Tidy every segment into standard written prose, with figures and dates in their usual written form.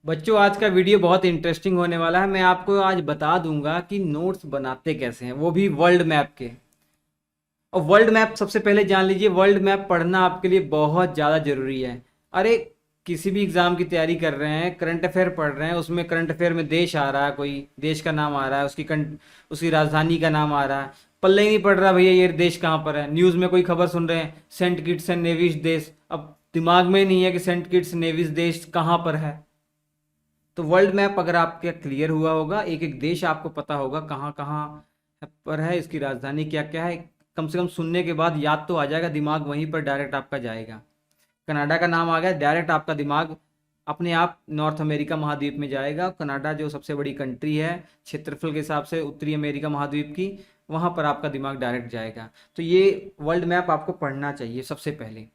बच्चों, आज का वीडियो बहुत इंटरेस्टिंग होने वाला है। मैं आपको आज बता दूंगा कि नोट्स बनाते कैसे हैं, वो भी वर्ल्ड मैप के। और वर्ल्ड मैप सबसे पहले जान लीजिए, वर्ल्ड मैप पढ़ना आपके लिए बहुत ज़्यादा ज़रूरी है। अरे, किसी भी एग्ज़ाम की तैयारी कर रहे हैं, करंट अफेयर पढ़ रहे हैं, उसमें करंट अफेयर में देश आ रहा है, कोई देश का नाम आ रहा है, उसकी राजधानी का नाम आ रहा है। पल्ले ही नहीं पड़ रहा भैया ये देश कहाँ पर है। न्यूज़ में कोई खबर सुन रहे हैं, सेंट किट्स एंड नेविस देश, अब दिमाग में नहीं है कि सेंट किट्स नेविस देश कहाँ पर है। तो वर्ल्ड मैप अगर आपका क्लियर हुआ होगा, एक एक देश आपको पता होगा कहाँ कहाँ पर है, इसकी राजधानी क्या क्या है, कम से कम सुनने के बाद याद तो आ जाएगा, दिमाग वहीं पर डायरेक्ट आपका जाएगा। कनाडा का नाम आ गया, डायरेक्ट आपका दिमाग अपने आप नॉर्थ अमेरिका महाद्वीप में जाएगा। कनाडा जो सबसे बड़ी कंट्री है क्षेत्रफल के हिसाब से उत्तरी अमेरिका महाद्वीप की, वहाँ पर आपका दिमाग डायरेक्ट जाएगा। तो ये वर्ल्ड मैप आपको पढ़ना चाहिए सबसे पहले।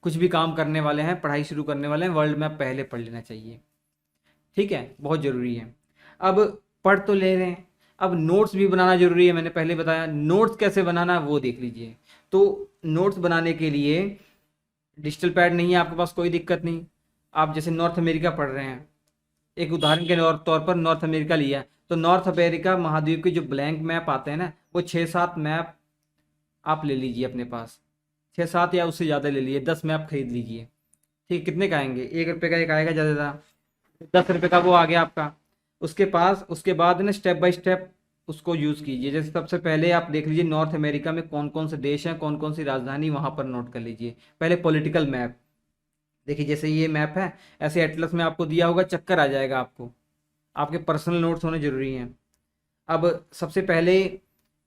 कुछ भी काम करने वाले हैं, पढ़ाई शुरू करने वाले हैं, वर्ल्ड मैप पहले पढ़ लेना चाहिए। ठीक है, बहुत ज़रूरी है। अब पढ़ तो ले रहे हैं, अब नोट्स भी बनाना ज़रूरी है। मैंने पहले बताया नोट्स कैसे बनाना है, वो देख लीजिए। तो नोट्स बनाने के लिए डिजिटल पैड नहीं है आपके पास, कोई दिक्कत नहीं। आप जैसे नॉर्थ अमेरिका पढ़ रहे हैं, एक उदाहरण के तौर पर नॉर्थ अमेरिका लिया है, तो नॉर्थ अमेरिका महाद्वीप के जो ब्लैंक मैप आते हैं ना, वो 6-7 मैप आप ले लीजिए अपने पास। 6-7 या उससे ज़्यादा ले लीजिए, 10 मैप खरीद लीजिए। ठीक, कितने का आएंगे? 1 रुपये का एक आएगा ज़्यादा, 10 रुपये का वो आ गया आपका। उसके पास उसके बाद ना स्टेप बाय स्टेप उसको यूज़ कीजिए। जैसे सबसे पहले आप देख लीजिए नॉर्थ अमेरिका में कौन कौन से देश हैं, कौन कौन सी राजधानी, वहाँ पर नोट कर लीजिए। पहले पॉलिटिकल मैप देखिए, जैसे ये मैप है, ऐसे एटलस में आपको दिया होगा, चक्कर आ जाएगा आपको। आपके पर्सनल नोट्स होने ज़रूरी हैं। अब सबसे पहले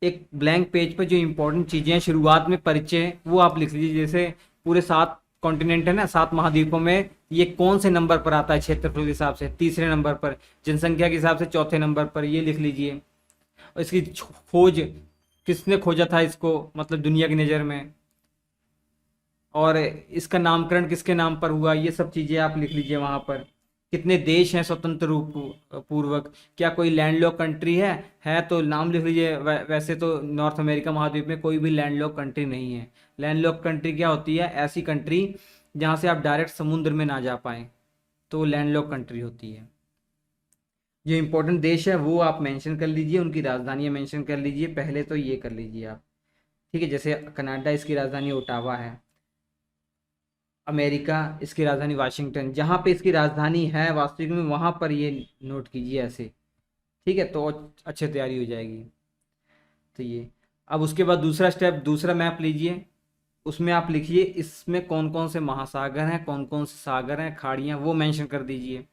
एक ब्लैंक पेज पर जो इंपॉर्टेंट चीज़ें हैं, शुरुआत में परिचय, वो आप लिख लीजिए। जैसे पूरे 7 कॉन्टिनेंट है ना, 7 महाद्वीपों में ये कौन से नंबर पर आता है क्षेत्रफल के हिसाब से, तीसरे नंबर पर, जनसंख्या के हिसाब से चौथे नंबर पर, ये लिख लीजिए। और इसकी खोज किसने खोजा था इसको, मतलब दुनिया की नज़र में, और इसका नामकरण किसके नाम पर हुआ, ये सब चीज़ें आप लिख लीजिए वहाँ पर। कितने देश हैं स्वतंत्र रूप पूर्वक, क्या कोई लैंडलॉक कंट्री है तो नाम लिख लीजिए। वैसे तो नॉर्थ अमेरिका महाद्वीप में कोई भी लैंडलॉक कंट्री नहीं है। लैंडलॉक कंट्री क्या होती है? ऐसी कंट्री जहाँ से आप डायरेक्ट समुद्र में ना जा पाएँ, तो लैंडलॉक कंट्री होती है। जो इंपॉर्टेंट देश है वो आप मेंशन कर लीजिए, उनकी राजधानियाँ मेंशन कर लीजिए। पहले तो ये कर लीजिए आप। ठीक है, जैसे कनाडा, इसकी राजधानी ओटावा है। अमेरिका, इसकी राजधानी वाशिंगटन। जहाँ पे इसकी राजधानी है वास्तविक में, वहाँ पर ये नोट कीजिए ऐसे। ठीक है, तो अच्छे तैयारी हो जाएगी। तो ये, अब उसके बाद दूसरा स्टेप, दूसरा मैप लीजिए। उसमें आप लिखिए इसमें कौन कौन से महासागर हैं, कौन कौन से सागर हैं, खाड़ियाँ, वो मेंशन कर दीजिए।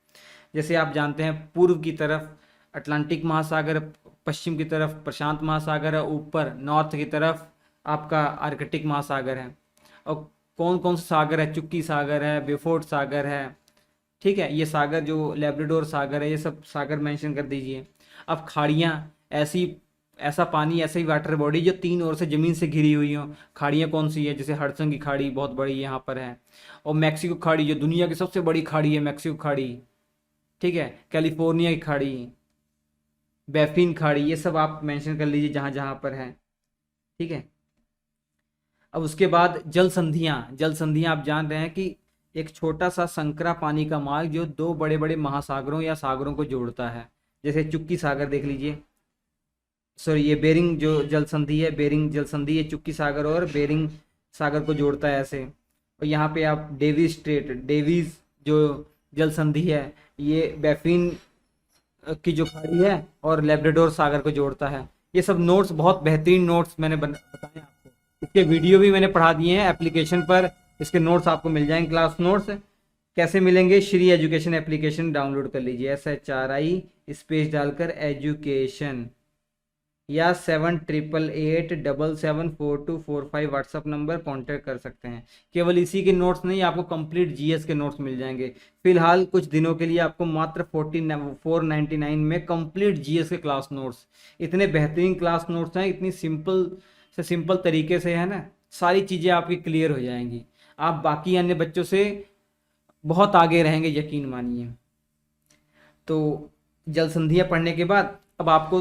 जैसे आप जानते हैं पूर्व की तरफ अटलांटिक महासागर, पश्चिम की तरफ प्रशांत महासागर है, ऊपर नॉर्थ की तरफ आपका आर्कटिक महासागर है। और कौन कौन सा सागर है? चुक्की सागर है, बेफोर्ट सागर है। ठीक है, ये सागर, जो लेब्राडोर सागर है, ये सब सागर मेंशन कर दीजिए। अब खाड़ियाँ, ऐसी ऐसा पानी, ऐसा ही वाटर बॉडी जो 3 ओर से ज़मीन से घिरी हुई हो। खाड़ियाँ कौन सी है? जैसे हडसन की खाड़ी बहुत बड़ी यहाँ पर है, और मैक्सिको खाड़ी जो दुनिया की सबसे बड़ी खाड़ी है, मैक्सिको खाड़ी। ठीक है, कैलिफोर्निया की खाड़ी, बैफिन खाड़ी, ये सब आप मेंशन कर लीजिए जहाँ जहाँ पर है। ठीक है, अब उसके बाद जल संधियाँ। जल संधियाँ आप जान रहे हैं कि एक छोटा सा संकरा पानी का मार्ग जो 2 बड़े बड़े महासागरों या सागरों को जोड़ता है। जैसे चुक्की सागर देख लीजिए, सॉरी, ये बेरिंग जो जल संधि है, बेरिंग जल संधि, ये चुक्की सागर और बेरिंग सागर को जोड़ता है ऐसे। और यहाँ पे आप डेविस स्ट्रेट, डेविस जो जल संधि है, ये बैफिन की जो खाड़ी है और लेब्राडोर सागर को जोड़ता है। ये सब नोट्स, बहुत बेहतरीन नोट्स मैंने बताए आपको। इसके वीडियो भी मैंने पढ़ा दिए हैं एप्लीकेशन पर। इसके नोट्स आपको मिल जाएंगे, क्लास नोट्स। कैसे मिलेंगे? श्री एजुकेशन एप्लीकेशन डाउनलोड कर लीजिए, SHRI स्पेस डालकर एजुकेशन, या 7888774245 व्हाट्सअप नंबर कांटेक्ट कर सकते हैं। केवल इसी के नोट्स नहीं, आपको कंप्लीट GS के नोट्स मिल जाएंगे। फिलहाल कुछ दिनों के लिए आपको मात्र 499 में कंप्लीट GS के क्लास नोट्स। इतने बेहतरीन क्लास नोट्स हैं, इतनी सिंपल से सिंपल तरीके से, है ना, सारी चीज़ें आपकी क्लियर हो जाएंगी। आप बाकी अन्य बच्चों से बहुत आगे रहेंगे, यकीन मानिए। तो जल संधियाँ पढ़ने के बाद अब आपको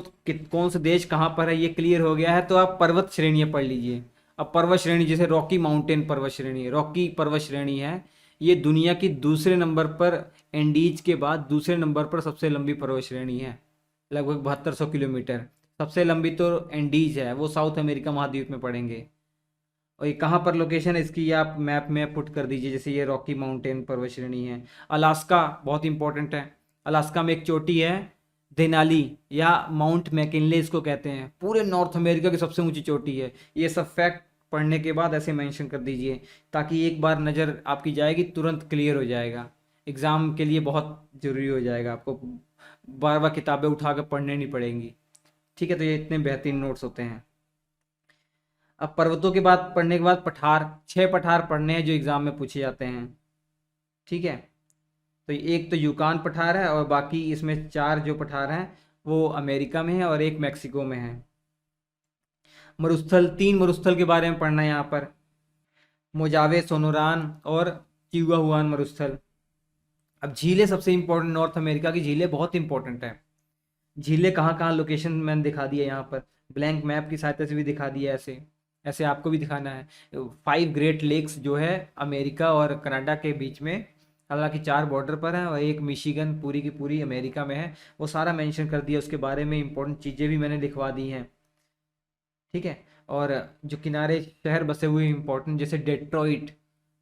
कौन से देश कहाँ पर है ये क्लियर हो गया है, तो आप पर्वत श्रेणियाँ पढ़ लीजिए। अब पर्वत श्रेणी, जैसे रॉकी माउंटेन पर्वत श्रेणी, रॉकी पर्वत श्रेणी है, ये दुनिया की दूसरे नंबर पर एंडीज के बाद दूसरे नंबर पर सबसे लंबी पर्वत श्रेणी है, लगभग 7200 किलोमीटर। सबसे लंबी तो एंडीज है, वो साउथ अमेरिका महाद्वीप में पड़ेंगे। और ये कहाँ पर लोकेशन है इसकी, ये आप मैप में पुट कर दीजिए। जैसे ये रॉकी माउंटेन पर्वत श्रेणी है। अलास्का बहुत इंपॉर्टेंट है। अलास्का में एक चोटी है देनाली या माउंट मैकिनले इसको कहते हैं, पूरे नॉर्थ अमेरिका की सबसे ऊंची चोटी है। ये सब फैक्ट पढ़ने के बाद ऐसे मेंशन कर दीजिए, ताकि एक बार नज़र आपकी जाएगी तुरंत क्लियर हो जाएगा। एग्ज़ाम के लिए बहुत ज़रूरी हो जाएगा, आपको बार बार किताबें उठा कर पढ़ने नहीं पड़ेंगी। ठीक है, तो ये इतने बेहतरीन नोट्स होते हैं। अब पर्वतों के बाद पढ़ने के बाद पठार, 6 पठार पढ़ने हैं जो एग्ज़ाम में पूछे जाते हैं। ठीक है, तो एक तो यूकान पठार है और बाकी इसमें 4 जो पठार हैं वो अमेरिका में है और एक मेक्सिको में है। मरुस्थल, 3 मरुस्थल के बारे में पढ़ना है यहाँ पर, मोजावे सोनोरान और चिहुआहुआन मरुस्थल। अब झीलें सबसे इंपॉर्टेंट, नॉर्थ अमेरिका की झीलें बहुत इंपॉर्टेंट है। झीलें कहाँ कहाँ लोकेशन मैंने दिखा दी है यहाँ पर, ब्लैंक मैप की सहायता से भी दिखा दिया है। ऐसे ऐसे आपको भी दिखाना है। 5 ग्रेट लेक्स जो है अमेरिका और कनाडा के बीच में, हालांकि 4 बॉर्डर पर है और एक मिशिगन पूरी की पूरी अमेरिका में है, वो सारा मेंशन कर दिया। उसके बारे में इंपॉर्टेंट चीज़ें भी मैंने लिखवा दी हैं। ठीक है, और जो किनारे शहर बसे हुए इंपॉर्टेंट, जैसे डेट्रॉइट,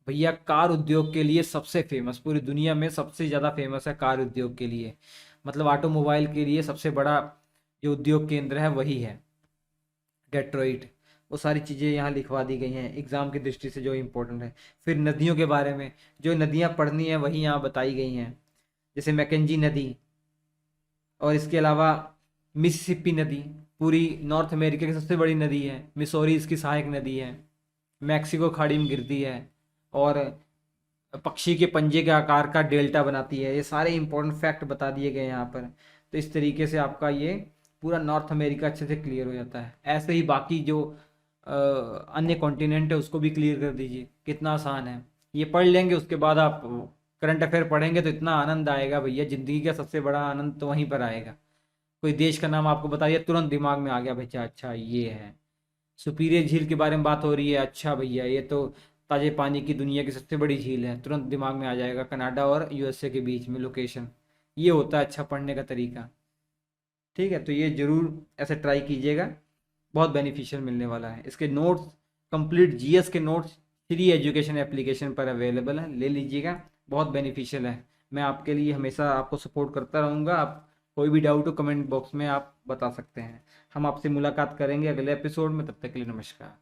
भैया कार उद्योग के लिए सबसे फेमस, पूरी दुनिया में सबसे ज़्यादा फेमस है कार उद्योग के लिए, मतलब ऑटोमोबाइल के लिए सबसे बड़ा जो उद्योग केंद्र है वही है डेट्रॉइट। वो सारी चीज़ें यहाँ लिखवा दी गई हैं एग्ज़ाम की दृष्टि से जो इम्पोर्टेंट है। फिर नदियों के बारे में, जो नदियाँ पढ़नी है वही यहाँ बताई गई हैं, जैसे मैकेंजी नदी, और इसके अलावा मिसिसिपी नदी पूरी नॉर्थ अमेरिका की सबसे बड़ी नदी है। मिसौरी इसकी सहायक नदी है, मैक्सिको खाड़ी में गिरती है और पक्षी के पंजे के आकार का डेल्टा बनाती है। ये सारे इंपॉर्टेंट फैक्ट बता दिए गए यहाँ पर। तो इस तरीके से आपका ये पूरा नॉर्थ अमेरिका अच्छे से क्लियर हो जाता है। ऐसे ही बाकी जो अन्य कॉन्टिनेंट है उसको भी क्लियर कर दीजिए, कितना आसान है। ये पढ़ लेंगे उसके बाद आप करंट अफेयर पढ़ेंगे तो इतना आनंद आएगा भैया, ज़िंदगी का सबसे बड़ा आनंद तो वहीं पर आएगा। कोई देश का नाम आपको बताइए, तुरंत दिमाग में आ गया भैया, अच्छा ये है। सुपीरियर झील के बारे में बात हो रही है, अच्छा भैया ये तो ताजे पानी की दुनिया की सबसे बड़ी झील है, तुरंत दिमाग में आ जाएगा, कनाडा और यूएसए के बीच में लोकेशन। ये होता है अच्छा पढ़ने का तरीका। ठीक है, तो ये ज़रूर ऐसे ट्राई कीजिएगा, बहुत बेनिफिशियल मिलने वाला है। इसके नोट्स, कंप्लीट जीएस के नोट्स फ्री एजुकेशन एप्लीकेशन पर अवेलेबल है, ले लीजिएगा, बहुत बेनिफिशियल है। मैं आपके लिए हमेशा आपको सपोर्ट करता रहूँगा। आप कोई भी डाउट हो कमेंट बॉक्स में आप बता सकते हैं। हम आपसे मुलाकात करेंगे अगले एपिसोड में, तब तक के लिए नमस्कार।